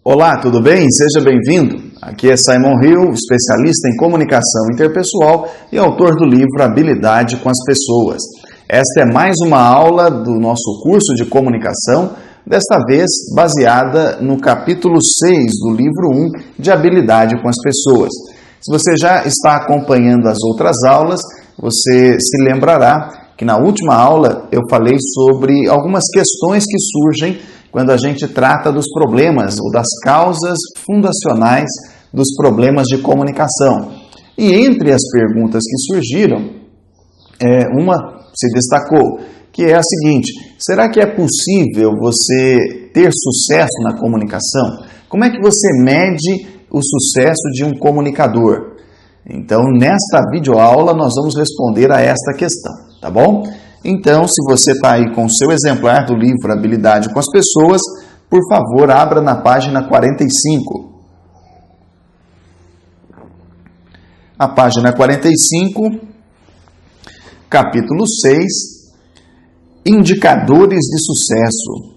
Olá, tudo bem? Seja bem-vindo. Aqui é Simon Hill, especialista em comunicação interpessoal e autor do livro Habilidade com as Pessoas. Esta é mais uma aula do nosso curso de comunicação, desta vez baseada no capítulo 6 do livro 1 de Habilidade com as Pessoas. Se você já está acompanhando as outras aulas, você se lembrará que na última aula eu falei sobre algumas questões que surgem quando a gente trata dos problemas ou das causas fundacionais dos problemas de comunicação. E entre as perguntas que surgiram, uma se destacou, que é a seguinte: será que é possível você ter sucesso na comunicação? Como é que você mede o sucesso de um comunicador? Então, nesta videoaula, nós vamos responder a esta questão, tá bom? Então, se você está aí com o seu exemplar do livro Habilidade com as Pessoas, por favor, abra na página 45. A página 45, capítulo 6, Indicadores de Sucesso.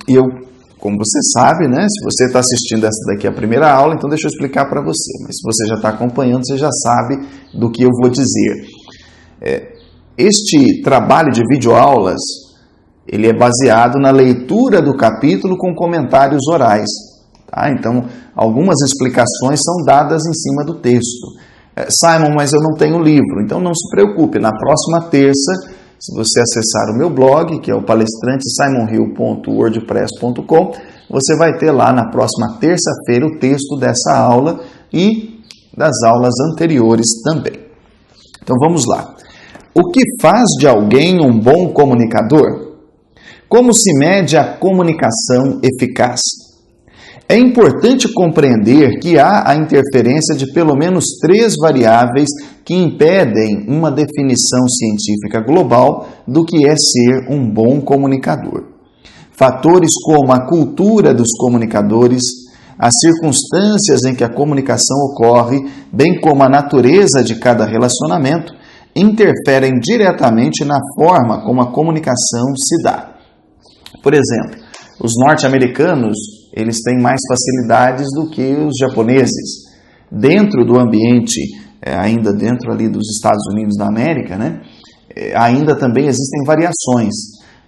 E eu, como você sabe, né? Se você está assistindo essa daqui a primeira aula, então deixa eu explicar para você. Mas se você já está acompanhando, você já sabe do que eu vou dizer. Este trabalho de videoaulas, ele é baseado na leitura do capítulo com comentários orais. Tá? Então, algumas explicações são dadas em cima do texto. Simon, mas eu não tenho livro. Então, não se preocupe. Na próxima terça, se você acessar o meu blog, que é o palestrantesimonhill.wordpress.com, você vai ter lá na próxima terça-feira o texto dessa aula e das aulas anteriores também. Então, vamos lá. O que faz de alguém um bom comunicador? Como se mede a comunicação eficaz? É importante compreender que há a interferência de pelo menos 3 variáveis que impedem uma definição científica global do que é ser um bom comunicador. Fatores como a cultura dos comunicadores, as circunstâncias em que a comunicação ocorre, bem como a natureza de cada relacionamento, interferem diretamente na forma como a comunicação se dá. Por exemplo, os norte-americanos, eles têm mais facilidades do que os japoneses. Dentro do ambiente, ainda dentro ali dos Estados Unidos da América, né, ainda também existem variações.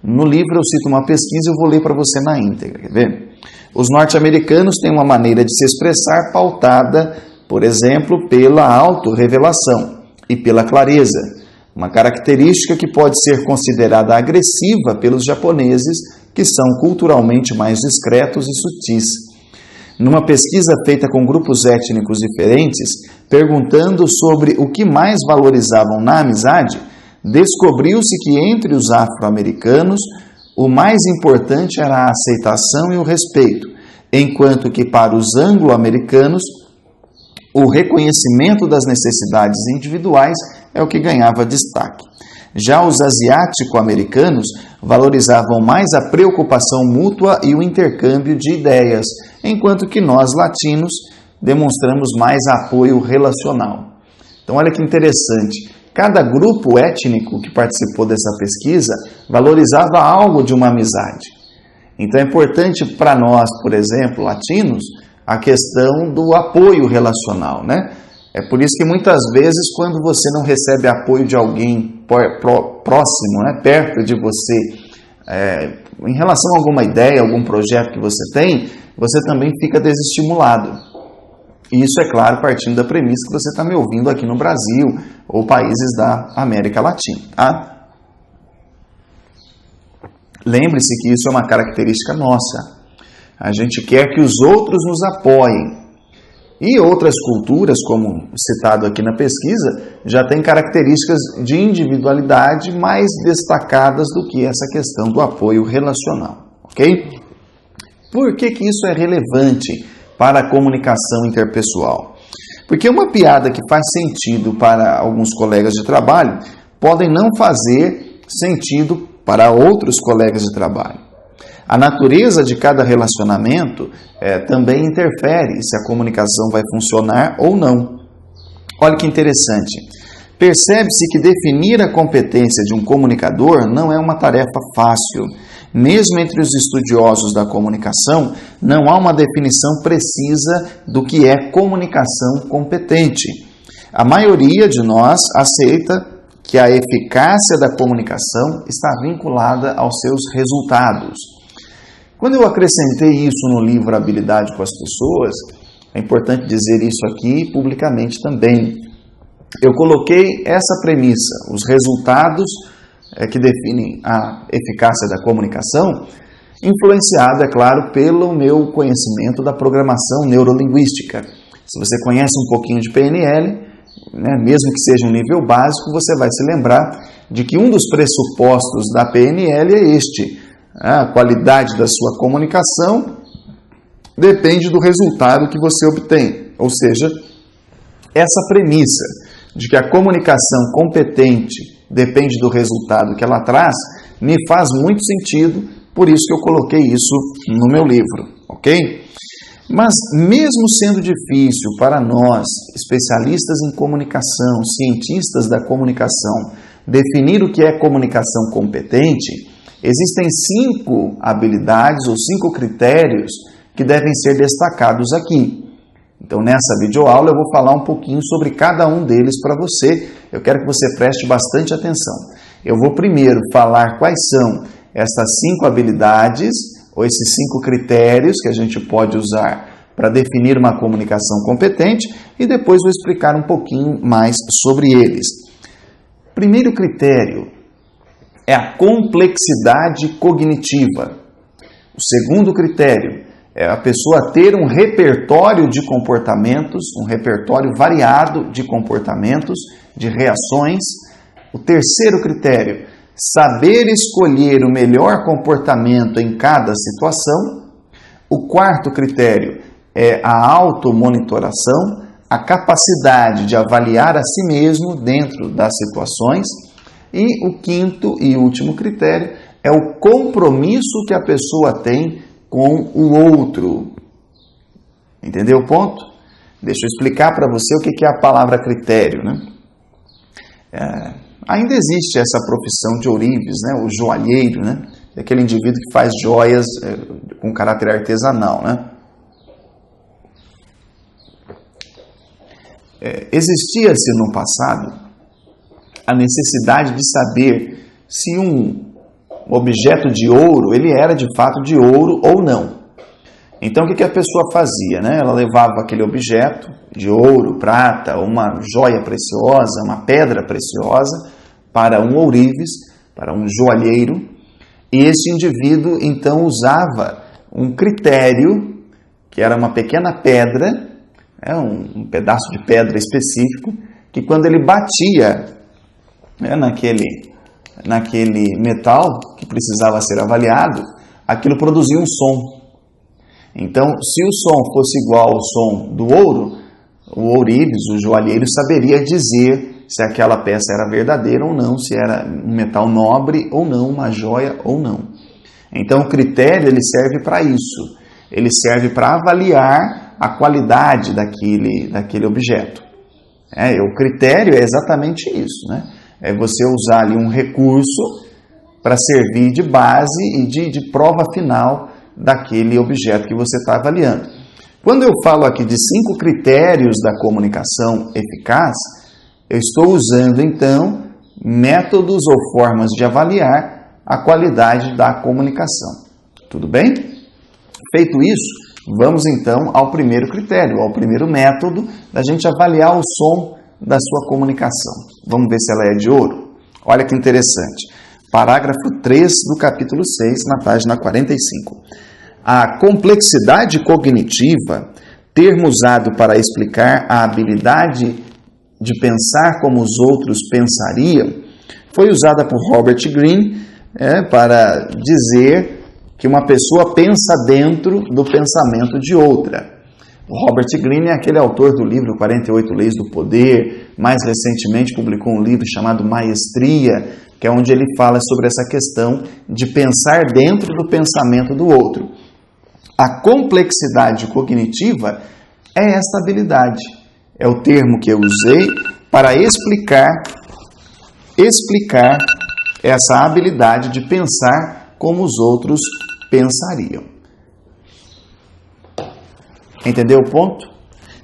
No livro eu cito uma pesquisa e eu vou ler para você na íntegra, quer ver? Os norte-americanos têm uma maneira de se expressar pautada, por exemplo, pela autorrevelação e pela clareza, uma característica que pode ser considerada agressiva pelos japoneses, que são culturalmente mais discretos e sutis. Numa pesquisa feita com grupos étnicos diferentes, perguntando sobre o que mais valorizavam na amizade, descobriu-se que entre os afro-americanos, o mais importante era a aceitação e o respeito, enquanto que para os anglo-americanos, o reconhecimento das necessidades individuais é o que ganhava destaque. Já os asiático-americanos valorizavam mais a preocupação mútua e o intercâmbio de ideias, enquanto que nós, latinos, demonstramos mais apoio relacional. Então, olha que interessante. Cada grupo étnico que participou dessa pesquisa valorizava algo de uma amizade. Então, é importante para nós, por exemplo, latinos, a questão do apoio relacional, né? É por isso que muitas vezes, quando você não recebe apoio de alguém próximo, né, perto de você, em relação a alguma ideia, algum projeto que você tem, você também fica desestimulado. E isso, é claro, partindo da premissa que você está me ouvindo aqui no Brasil ou países da América Latina, tá? Lembre-se que isso é uma característica nossa. A gente quer que os outros nos apoiem. E outras culturas, como citado aqui na pesquisa, já têm características de individualidade mais destacadas do que essa questão do apoio relacional. Ok? Por que isso é relevante para a comunicação interpessoal? Porque uma piada que faz sentido para alguns colegas de trabalho podem não fazer sentido para outros colegas de trabalho. A natureza de cada relacionamento também interfere se a comunicação vai funcionar ou não. Olha que interessante. Percebe-se que definir a competência de um comunicador não é uma tarefa fácil. mesmo entre os estudiosos da comunicação, não há uma definição precisa do que é comunicação competente. A maioria de nós aceita que a eficácia da comunicação está vinculada aos seus resultados. Quando eu acrescentei isso no livro Habilidade com as Pessoas, é importante dizer isso aqui publicamente também. Eu coloquei essa premissa: os resultados que definem a eficácia da comunicação, influenciado, é claro, pelo meu conhecimento da programação neurolinguística. Se você conhece um pouquinho de PNL, mesmo que seja um nível básico, você vai se lembrar de que um dos pressupostos da PNL é este: a qualidade da sua comunicação depende do resultado que você obtém. Ou seja, essa premissa de que a comunicação competente depende do resultado que ela traz, me faz muito sentido, por isso que eu coloquei isso no meu livro, ok? Mas mesmo sendo difícil para nós, especialistas em comunicação, cientistas da comunicação, definir o que é comunicação competente, existem 5 habilidades ou 5 critérios que devem ser destacados aqui. Então, nessa videoaula, eu vou falar um pouquinho sobre cada um deles para você. Eu quero que você preste bastante atenção. Eu vou primeiro falar quais são essas 5 habilidades, ou esses 5 critérios que a gente pode usar para definir uma comunicação competente, e depois vou explicar um pouquinho mais sobre eles. Primeiro critério é a complexidade cognitiva. O segundo critério é a pessoa ter um repertório de comportamentos, um repertório variado de comportamentos, de reações. O terceiro critério, saber escolher o melhor comportamento em cada situação. O quarto critério é a automonitoração, a capacidade de avaliar a si mesmo dentro das situações. E o quinto e último critério é o compromisso que a pessoa tem com o outro. Entendeu o ponto? Deixa eu explicar para você o que é a palavra critério, né? Ainda existe essa profissão de ourives, né? O joalheiro, né? É aquele indivíduo que faz joias com caráter artesanal, né? Existia-se no passado a necessidade de saber se um objeto de ouro, ele era de fato de ouro ou não. Então o que a pessoa fazia, né? Ela levava aquele objeto de ouro, prata, uma joia preciosa, uma pedra preciosa para um ourives, para um joalheiro, e esse indivíduo então usava um critério, que era uma pequena pedra, um pedaço de pedra específico, que quando ele batia naquele metal que precisava ser avaliado, aquilo produzia um som. Então, se o som fosse igual ao som do ouro, o ourives, o joalheiro, saberia dizer se aquela peça era verdadeira ou não, se era um metal nobre ou não, uma joia ou não. Então, o critério ele serve para isso. Ele serve para avaliar a qualidade daquele objeto. O critério é exatamente isso, né? É você usar ali um recurso para servir de base e de prova final daquele objeto que você está avaliando. Quando eu falo aqui de 5 critérios da comunicação eficaz, eu estou usando, então, métodos ou formas de avaliar a qualidade da comunicação. Tudo bem? Feito isso, vamos, então, ao primeiro critério, ao primeiro método da gente avaliar o som da sua comunicação. Vamos ver se ela é de ouro? Olha que interessante. Parágrafo 3 do capítulo 6, na página 45. A complexidade cognitiva, termo usado para explicar a habilidade de pensar como os outros pensariam, foi usada por Robert Greene para dizer que uma pessoa pensa dentro do pensamento de outra. O Robert Greene é aquele autor do livro 48 Leis do Poder, mais recentemente publicou um livro chamado Maestria, que é onde ele fala sobre essa questão de pensar dentro do pensamento do outro. A complexidade cognitiva é esta habilidade. É o termo que eu usei para explicar essa habilidade de pensar como os outros pensariam. Entendeu o ponto?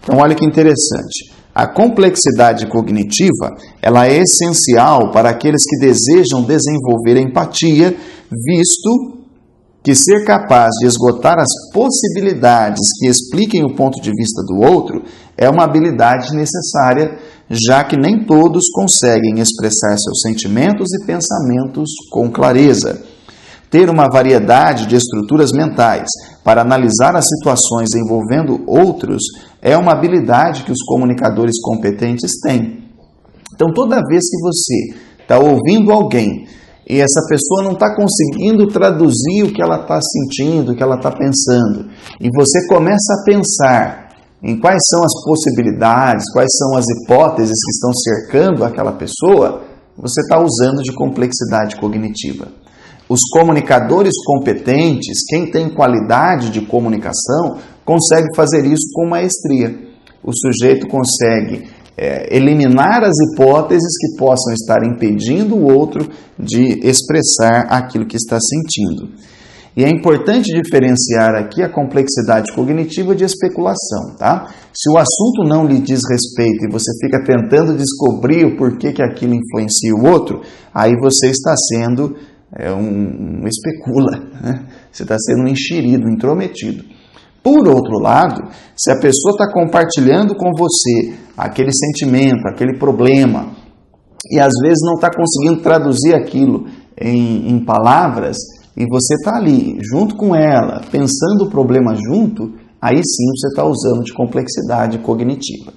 Então, olha que interessante. A complexidade cognitiva, ela é essencial para aqueles que desejam desenvolver empatia, visto que ser capaz de esgotar as possibilidades que expliquem o ponto de vista do outro é uma habilidade necessária, já que nem todos conseguem expressar seus sentimentos e pensamentos com clareza. Ter uma variedade de estruturas mentais para analisar as situações envolvendo outros é uma habilidade que os comunicadores competentes têm. Então, toda vez que você está ouvindo alguém e essa pessoa não está conseguindo traduzir o que ela está sentindo, o que ela está pensando, e você começa a pensar em quais são as possibilidades, quais são as hipóteses que estão cercando aquela pessoa, você está usando de complexidade cognitiva. Os comunicadores competentes, quem tem qualidade de comunicação, consegue fazer isso com maestria. O sujeito consegue eliminar as hipóteses que possam estar impedindo o outro de expressar aquilo que está sentindo. E é importante diferenciar aqui a complexidade cognitiva de especulação, tá? Se o assunto não lhe diz respeito e você fica tentando descobrir o porquê que aquilo influencia o outro, aí você está sendo um especula, né? Você está sendo um enxerido, um intrometido. Por outro lado, se a pessoa está compartilhando com você aquele sentimento, aquele problema, e às vezes não está conseguindo traduzir aquilo em palavras, e você está ali, junto com ela, pensando o problema junto, aí sim você está usando de complexidade cognitiva.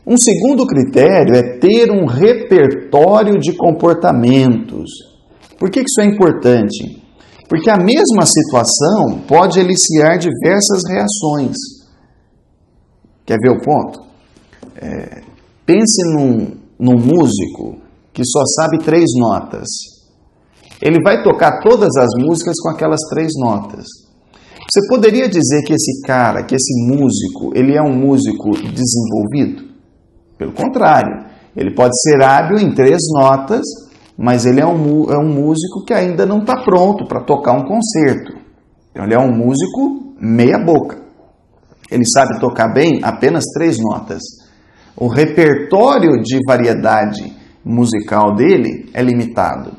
Um segundo critério é ter um repertório de comportamentos. Por que isso é importante? Porque a mesma situação pode eliciar diversas reações. Quer ver o ponto? Pense num músico que só sabe 3 notas. Ele vai tocar todas as músicas com aquelas 3 notas. Você poderia dizer que esse cara, que esse músico, ele é um músico desenvolvido? Pelo contrário, ele pode ser hábil em 3 notas, mas ele é um músico que ainda não está pronto para tocar um concerto. Então, ele é um músico meia boca. Ele sabe tocar bem apenas 3 notas. O repertório de variedade musical dele é limitado.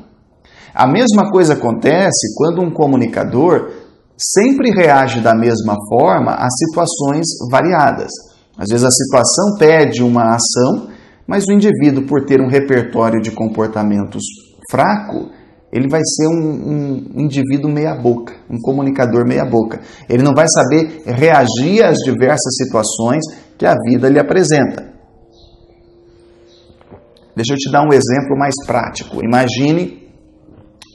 A mesma coisa acontece quando um comunicador sempre reage da mesma forma a situações variadas. Às vezes a situação pede uma ação, mas o indivíduo, por ter um repertório de comportamentos fraco, ele vai ser um indivíduo meia-boca, um comunicador meia-boca. Ele não vai saber reagir às diversas situações que a vida lhe apresenta. Deixa eu te dar um exemplo mais prático. Imagine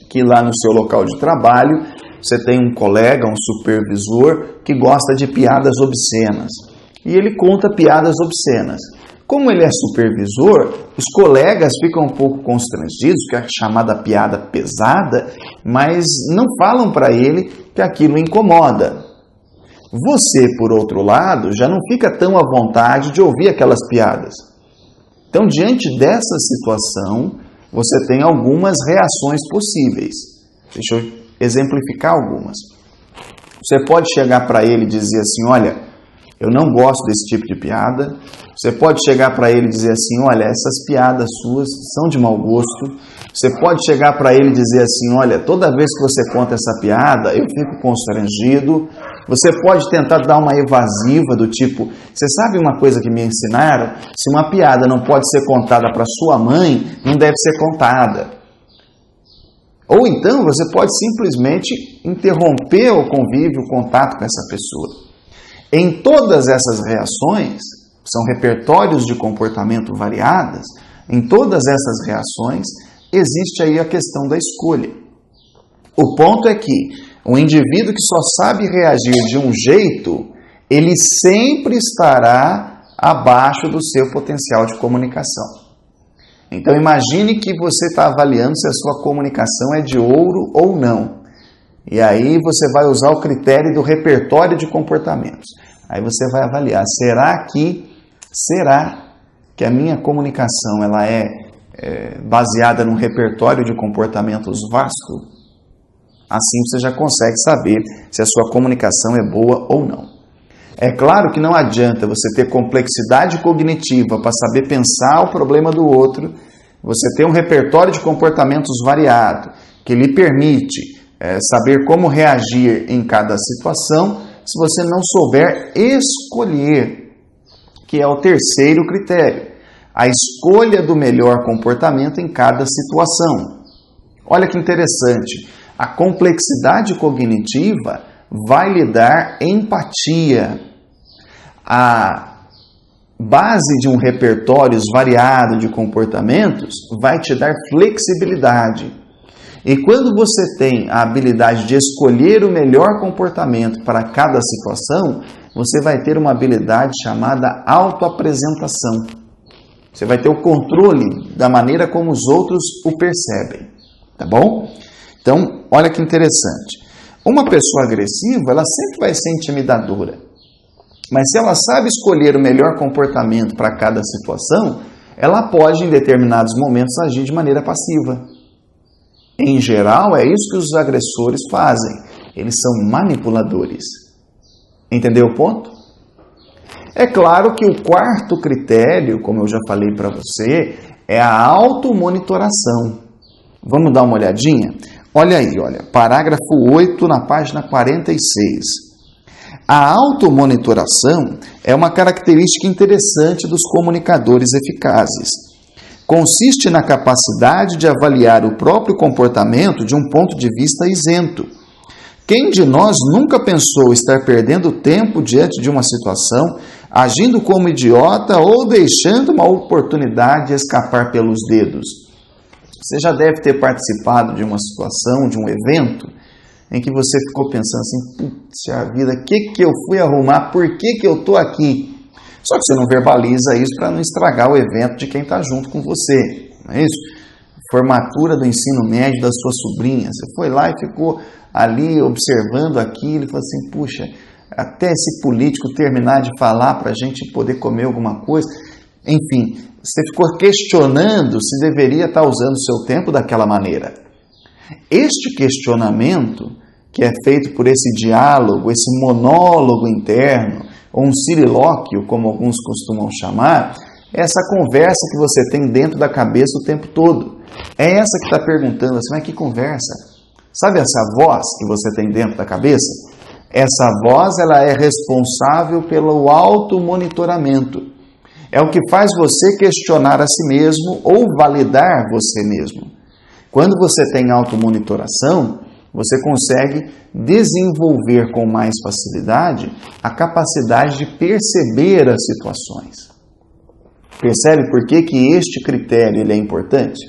que lá no seu local de trabalho você tem um colega, um supervisor, que gosta de piadas obscenas. E ele conta piadas obscenas. Como ele é supervisor, os colegas ficam um pouco constrangidos, que é a chamada piada pesada, mas não falam para ele que aquilo incomoda. Você, por outro lado, já não fica tão à vontade de ouvir aquelas piadas. Então, diante dessa situação, você tem algumas reações possíveis. Deixa eu exemplificar algumas. Você pode chegar para ele e dizer assim, olha, eu não gosto desse tipo de piada. Você pode chegar para ele e dizer assim, olha, essas piadas suas são de mau gosto. Você pode chegar para ele e dizer assim, olha, toda vez que você conta essa piada, eu fico constrangido. Você pode tentar dar uma evasiva do tipo, você sabe uma coisa que me ensinaram? Se uma piada não pode ser contada para sua mãe, não deve ser contada. Ou então você pode simplesmente interromper o convívio, o contato com essa pessoa. Em todas essas reações, são repertórios de comportamento variadas, em todas essas reações, existe aí a questão da escolha. O ponto é que um indivíduo que só sabe reagir de um jeito, ele sempre estará abaixo do seu potencial de comunicação. Então imagine que você está avaliando se a sua comunicação é de ouro ou não. E aí você vai usar o critério do repertório de comportamentos. Aí você vai avaliar, será que a minha comunicação ela é baseada num repertório de comportamentos vasto? Assim você já consegue saber se a sua comunicação é boa ou não. É claro que não adianta você ter complexidade cognitiva para saber pensar o problema do outro, você ter um repertório de comportamentos variado, que lhe permite saber como reagir em cada situação, se você não souber escolher, que é o terceiro critério, a escolha do melhor comportamento em cada situação. Olha que interessante, a complexidade cognitiva vai lhe dar empatia. A base de um repertório variado de comportamentos vai te dar flexibilidade. E quando você tem a habilidade de escolher o melhor comportamento para cada situação, você vai ter uma habilidade chamada autoapresentação. Você vai ter o controle da maneira como os outros o percebem. Tá bom? Então, olha que interessante. Uma pessoa agressiva, ela sempre vai ser intimidadora. Mas se ela sabe escolher o melhor comportamento para cada situação, ela pode, em determinados momentos, agir de maneira passiva. Em geral, é isso que os agressores fazem. Eles são manipuladores. Entendeu o ponto? É claro que o quarto critério, como eu já falei para você, é a automonitoração. Vamos dar uma olhadinha? Olha aí, olha, parágrafo 8 na página 46. A automonitoração é uma característica interessante dos comunicadores eficazes. Consiste na capacidade de avaliar o próprio comportamento de um ponto de vista isento. Quem de nós nunca pensou estar perdendo tempo diante de uma situação, agindo como idiota ou deixando uma oportunidade escapar pelos dedos? Você já deve ter participado de uma situação, de um evento, em que você ficou pensando assim, putz, vida, o que eu fui arrumar? Por que eu estou aqui? Só que você não verbaliza isso para não estragar o evento de quem está junto com você, não é isso? Formatura do ensino médio da sua sobrinha, você foi lá e ficou ali observando aquilo e falou assim, puxa, até esse político terminar de falar para a gente poder comer alguma coisa, enfim, você ficou questionando se deveria estar usando o seu tempo daquela maneira. Este questionamento, que é feito por esse diálogo, esse monólogo interno, ou um sirilóquio, como alguns costumam chamar, é essa conversa que você tem dentro da cabeça o tempo todo. É essa que está perguntando assim, mas que conversa? Sabe essa voz que você tem dentro da cabeça? Essa voz ela é responsável pelo automonitoramento. É o que faz você questionar a si mesmo ou validar você mesmo. Quando você tem automonitoração, você consegue desenvolver com mais facilidade a capacidade de perceber as situações. Percebe por que este critério ele é importante?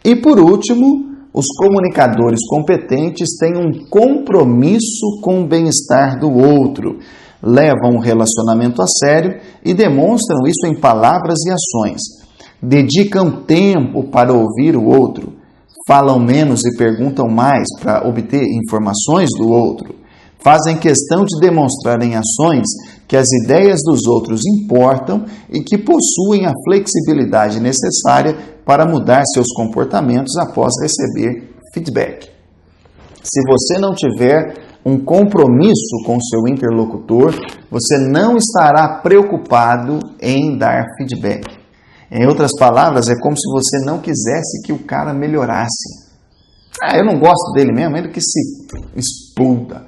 E por último, os comunicadores competentes têm um compromisso com o bem-estar do outro, levam o relacionamento a sério e demonstram isso em palavras e ações. Dedicam tempo para ouvir o outro, falam menos e perguntam mais para obter informações do outro, fazem questão de demonstrar em ações que as ideias dos outros importam e que possuem a flexibilidade necessária para mudar seus comportamentos após receber feedback. Se você não tiver um compromisso com o seu interlocutor, você não estará preocupado em dar feedback. Em outras palavras, é como se você não quisesse que o cara melhorasse. Eu não gosto dele mesmo, ele que se exploda.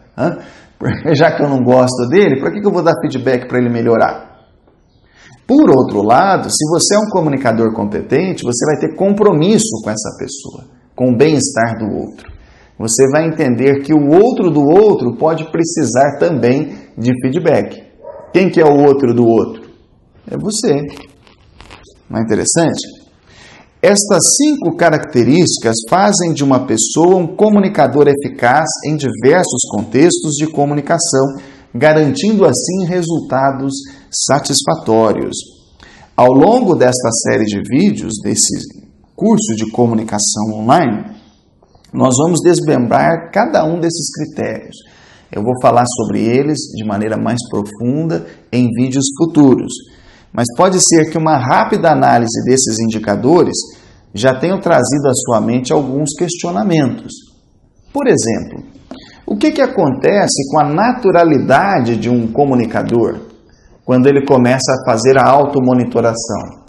Já que eu não gosto dele, para que eu vou dar feedback para ele melhorar? Por outro lado, se você é um comunicador competente, você vai ter compromisso com essa pessoa, com o bem-estar do outro. Você vai entender que o outro do outro pode precisar também de feedback. Quem que é o outro do outro? É você. Não é interessante? Estas 5 características fazem de uma pessoa um comunicador eficaz em diversos contextos de comunicação, garantindo assim resultados satisfatórios. Ao longo desta série de vídeos, desse curso de comunicação online, nós vamos desmembrar cada um desses critérios. Eu vou falar sobre eles de maneira mais profunda em vídeos futuros. Mas pode ser que uma rápida análise desses indicadores já tenha trazido à sua mente alguns questionamentos. Por exemplo, o que acontece com a naturalidade de um comunicador quando ele começa a fazer a automonitoração?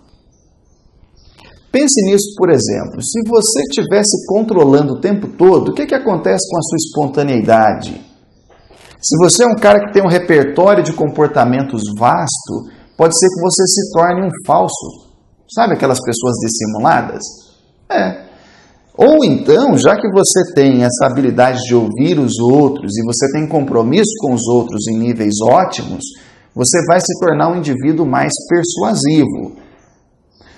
Pense nisso, por exemplo. Se você estivesse controlando o tempo todo, o que acontece com a sua espontaneidade? Se você é um cara que tem um repertório de comportamentos vasto, pode ser que você se torne um falso. Sabe aquelas pessoas dissimuladas? Ou então, já que você tem essa habilidade de ouvir os outros e você tem compromisso com os outros em níveis ótimos, você vai se tornar um indivíduo mais persuasivo.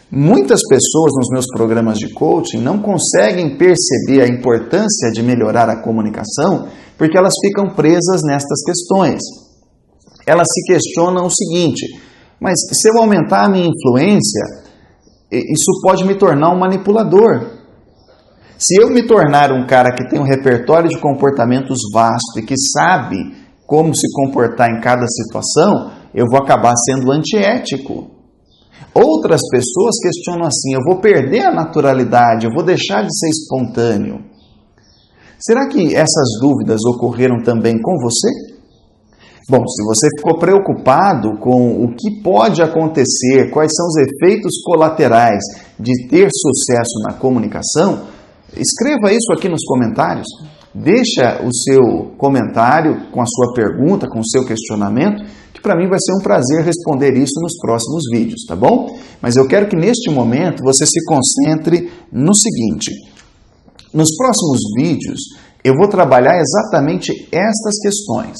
Muitas pessoas nos meus programas de coaching não conseguem perceber a importância de melhorar a comunicação porque elas ficam presas nestas questões. Elas se questionam o seguinte: mas se eu aumentar a minha influência, isso pode me tornar um manipulador. Se eu me tornar um cara que tem um repertório de comportamentos vasto e que sabe como se comportar em cada situação, eu vou acabar sendo antiético. Outras pessoas questionam assim: eu vou perder a naturalidade, eu vou deixar de ser espontâneo. Será que essas dúvidas ocorreram também com você? Bom, se você ficou preocupado com o que pode acontecer, quais são os efeitos colaterais de ter sucesso na comunicação, escreva isso aqui nos comentários. Deixa o seu comentário com a sua pergunta, com o seu questionamento, que para mim vai ser um prazer responder isso nos próximos vídeos, tá bom? Mas eu quero que neste momento você se concentre no seguinte: nos próximos vídeos eu vou trabalhar exatamente estas questões.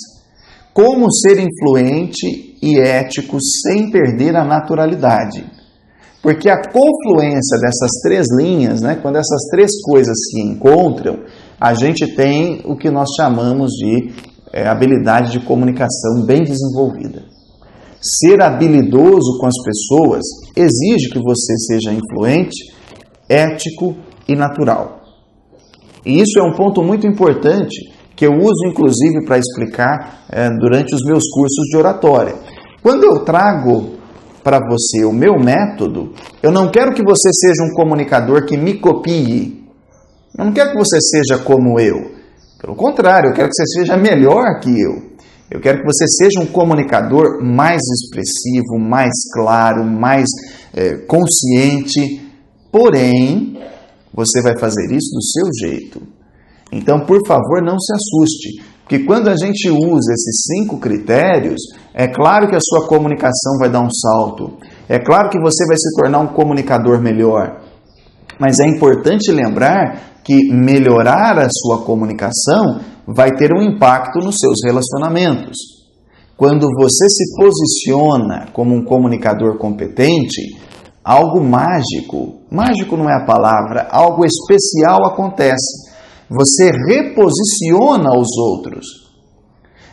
Como ser influente e ético sem perder a naturalidade. Porque a confluência dessas três linhas, quando essas três coisas se encontram, a gente tem o que nós chamamos de habilidade de comunicação bem desenvolvida. Ser habilidoso com as pessoas exige que você seja influente, ético e natural. E isso é um ponto muito importante que eu uso inclusive para explicar durante os meus cursos de oratória. Quando eu trago para você o meu método, eu não quero que você seja um comunicador que me copie. Eu não quero que você seja como eu. Pelo contrário, eu quero que você seja melhor que eu. Eu quero que você seja um comunicador mais expressivo, mais claro, mais consciente. Porém, você vai fazer isso do seu jeito. Então, por favor, não se assuste. Porque quando a gente usa esses 5 critérios, é claro que a sua comunicação vai dar um salto. É claro que você vai se tornar um comunicador melhor. Mas é importante lembrar que melhorar a sua comunicação vai ter um impacto nos seus relacionamentos. Quando você se posiciona como um comunicador competente, algo mágico não é a palavra, algo especial acontece. Você reposiciona os outros.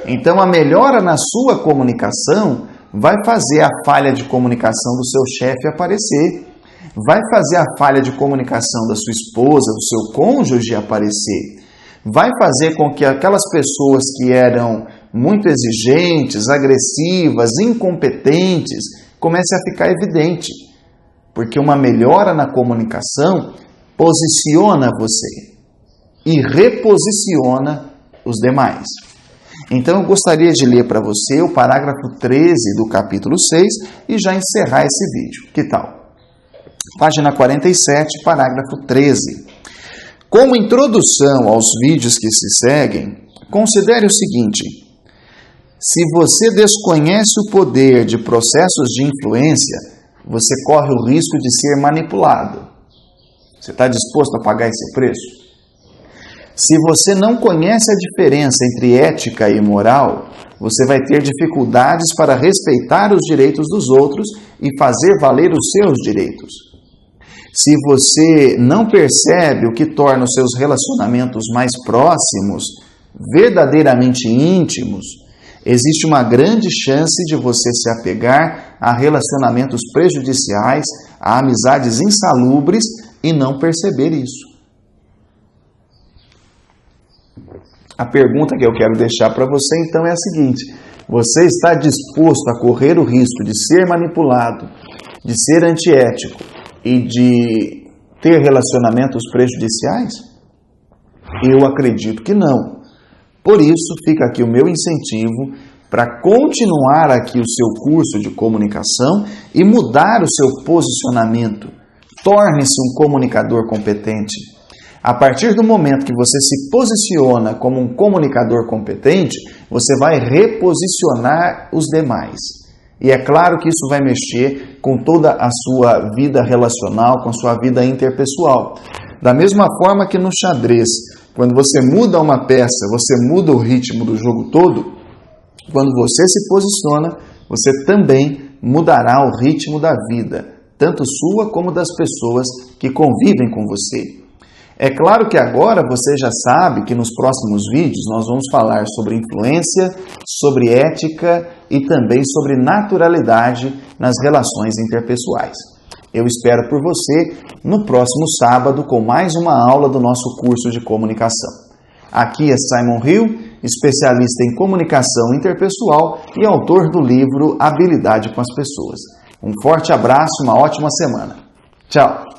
Então, a melhora na sua comunicação vai fazer a falha de comunicação do seu chefe aparecer. Vai fazer a falha de comunicação da sua esposa, do seu cônjuge aparecer. Vai fazer com que aquelas pessoas que eram muito exigentes, agressivas, incompetentes, comecem a ficar evidente. Porque uma melhora na comunicação posiciona você e reposiciona os demais. Então eu gostaria de ler para você o parágrafo 13 do capítulo 6 e já encerrar esse vídeo. Que tal? Página 47, parágrafo 13. Como introdução aos vídeos que se seguem, considere o seguinte: se você desconhece o poder de processos de influência, você corre o risco de ser manipulado. Você está disposto a pagar esse preço? Se você não conhece a diferença entre ética e moral, você vai ter dificuldades para respeitar os direitos dos outros e fazer valer os seus direitos. Se você não percebe o que torna os seus relacionamentos mais próximos, verdadeiramente íntimos, existe uma grande chance de você se apegar a relacionamentos prejudiciais, a amizades insalubres e não perceber isso. A pergunta que eu quero deixar para você então é a seguinte: você está disposto a correr o risco de ser manipulado, de ser antiético e de ter relacionamentos prejudiciais? Eu acredito que não. Por isso, fica aqui o meu incentivo para continuar aqui o seu curso de comunicação e mudar o seu posicionamento. Torne-se um comunicador competente. A partir do momento que você se posiciona como um comunicador competente, você vai reposicionar os demais. E é claro que isso vai mexer com toda a sua vida relacional, com a sua vida interpessoal. Da mesma forma que no xadrez, quando você muda uma peça, você muda o ritmo do jogo todo, quando você se posiciona, você também mudará o ritmo da vida, tanto sua como das pessoas que convivem com você. É claro que agora você já sabe que nos próximos vídeos nós vamos falar sobre influência, sobre ética e também sobre naturalidade nas relações interpessoais. Eu espero por você no próximo sábado com mais uma aula do nosso curso de comunicação. Aqui é Simon Hill, especialista em comunicação interpessoal e autor do livro Habilidade com as Pessoas. Um forte abraço e uma ótima semana. Tchau!